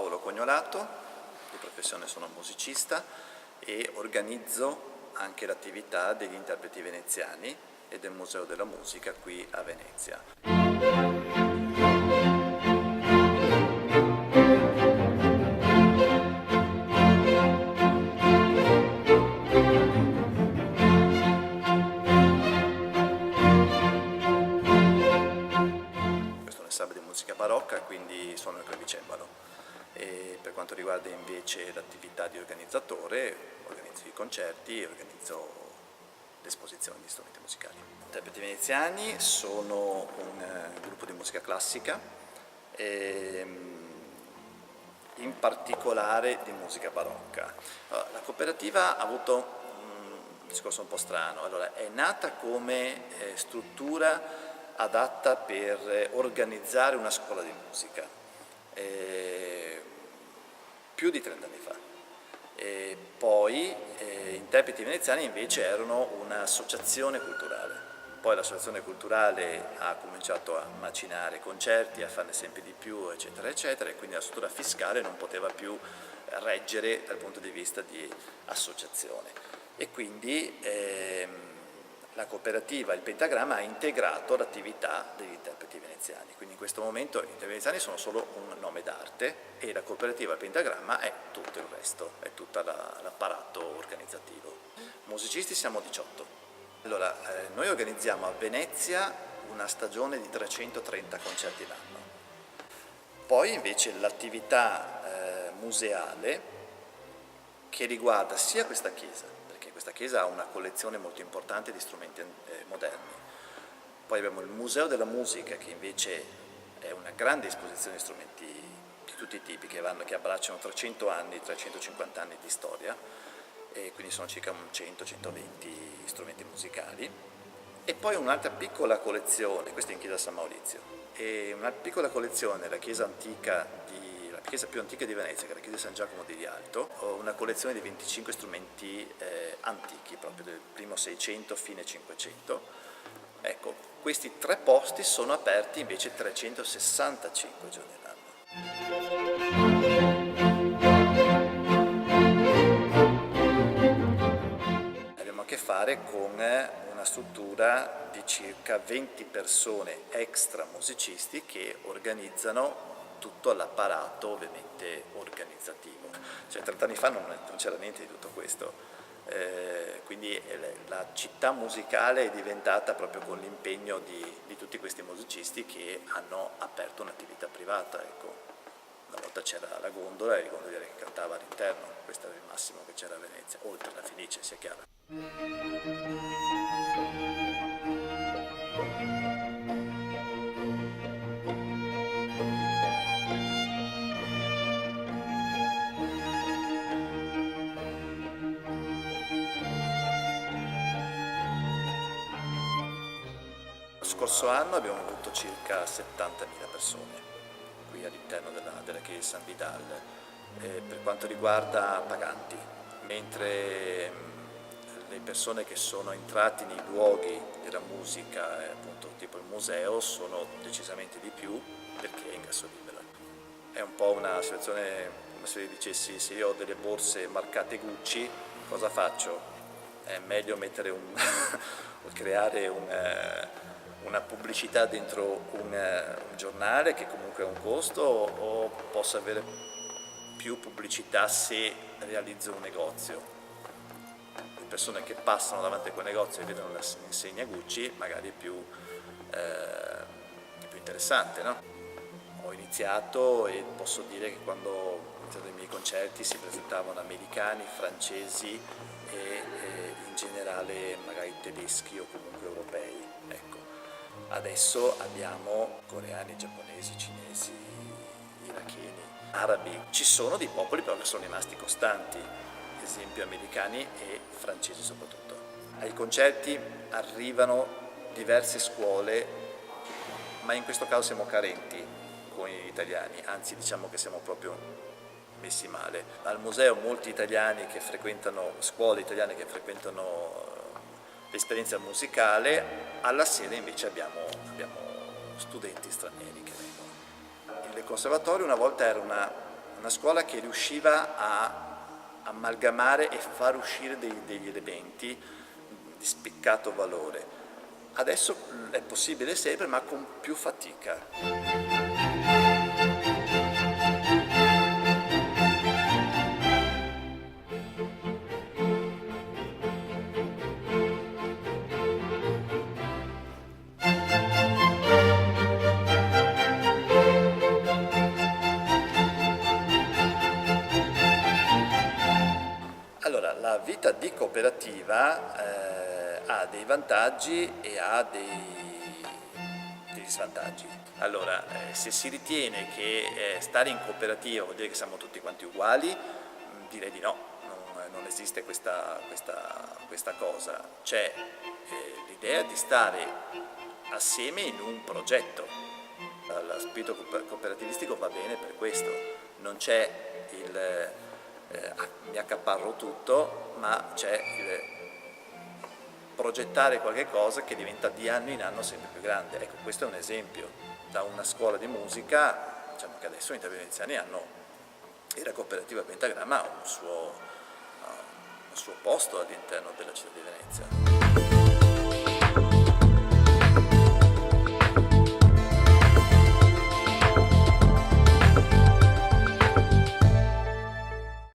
Paolo Cognolato, di professione sono musicista e organizzo anche l'attività degli interpreti veneziani e del Museo della Musica qui a Venezia. Di musica barocca, quindi suono il clavicembalo. E per quanto riguarda invece l'attività di organizzatore, organizzo i concerti e organizzo l'esposizione di strumenti musicali. Gli interpreti veneziani sono un gruppo di musica classica, in particolare di musica barocca. La cooperativa ha avuto un discorso un po' strano. Allora, è nata come struttura adatta per organizzare una scuola di musica, più di 30 anni fa. Poi Interpreti Veneziani invece erano un'associazione culturale. Poi l'associazione culturale ha cominciato a macinare concerti, a farne sempre di più, eccetera, eccetera, e quindi la struttura fiscale non poteva più reggere dal punto di vista di associazione. E quindi la cooperativa, il Pentagramma, ha integrato l'attività degli interpreti veneziani, quindi in questo momento gli interpreti veneziani sono solo un nome d'arte e la cooperativa, il Pentagramma, è tutto il resto, è tutto l'apparato organizzativo. Musicisti siamo 18. Allora, noi organizziamo a Venezia una stagione di 330 concerti l'anno. Poi invece l'attività museale che riguarda sia questa chiesa, questa chiesa ha una collezione molto importante di strumenti moderni. Poi abbiamo il Museo della Musica, che invece è una grande esposizione di strumenti di tutti i tipi, che abbracciano 300 anni, 350 anni di storia, e quindi sono circa 100-120 strumenti musicali. E poi un'altra piccola collezione, questa è in chiesa San Maurizio, e una piccola collezione, la chiesa più antica di Venezia, che è la chiesa di San Giacomo di Rialto, ho una collezione di 25 strumenti antichi, proprio del primo 600 fine 500. Ecco, questi 3 posti sono aperti invece 365 giorni all'anno. Abbiamo a che fare con una struttura di circa 20 persone extra musicisti che organizzano tutto l'apparato ovviamente organizzativo. Cioè 30 anni fa non c'era niente di tutto questo, quindi la città musicale è diventata proprio con l'impegno di tutti questi musicisti che hanno aperto un'attività privata. Ecco. Una volta c'era la gondola e il gondoliere che cantava all'interno, questo era il massimo che c'era a Venezia, oltre la Fenice, sia chiaro. Lo scorso anno abbiamo avuto circa 70.000 persone qui all'interno della chiesa di San Vidal, per quanto riguarda paganti, mentre le persone che sono entrati nei luoghi della musica, appunto tipo il museo, sono decisamente di più perché è ingresso libero. È un po' una situazione come se dicessi: se io ho delle borse marcate Gucci, cosa faccio? È meglio mettere creare una pubblicità dentro un giornale che comunque ha un costo, o posso avere più pubblicità se realizzo un negozio? Le persone che passano davanti a quel negozio e vedono l'insegna Gucci magari è più interessante, no? Ho iniziato e posso dire che quando ho iniziato i miei concerti si presentavano americani, francesi e in generale magari tedeschi o comunque europei. Ecco. Adesso abbiamo coreani, giapponesi, cinesi, iracheni, arabi. Ci sono dei popoli però che sono rimasti costanti, ad esempio americani e francesi soprattutto. Ai concerti arrivano diverse scuole, ma in questo caso siamo carenti con gli italiani, anzi diciamo che siamo proprio messi male. Al museo molti italiani che frequentano, scuole italiane che frequentano l'esperienza musicale, alla sera invece abbiamo studenti stranieri che vengono. Il conservatorio una volta era una una scuola che riusciva a amalgamare e far uscire degli elementi di spiccato valore. Adesso è possibile sempre, ma con più fatica. Allora, la vita di cooperativa ha dei vantaggi e ha degli svantaggi. Allora, se si ritiene che stare in cooperativa vuol dire che siamo tutti quanti uguali, direi di no, non esiste questa cosa. C'è l'idea di stare assieme in un progetto. Lo spirito cooperativistico va bene per questo, non c'è mi accaparro tutto, ma c'è il progettare qualche cosa che diventa di anno in anno sempre più grande. Ecco, questo è un esempio. Da una scuola di musica, diciamo che adesso i veneziani hanno, e la cooperativa Pentagramma ha un suo posto all'interno della città di Venezia.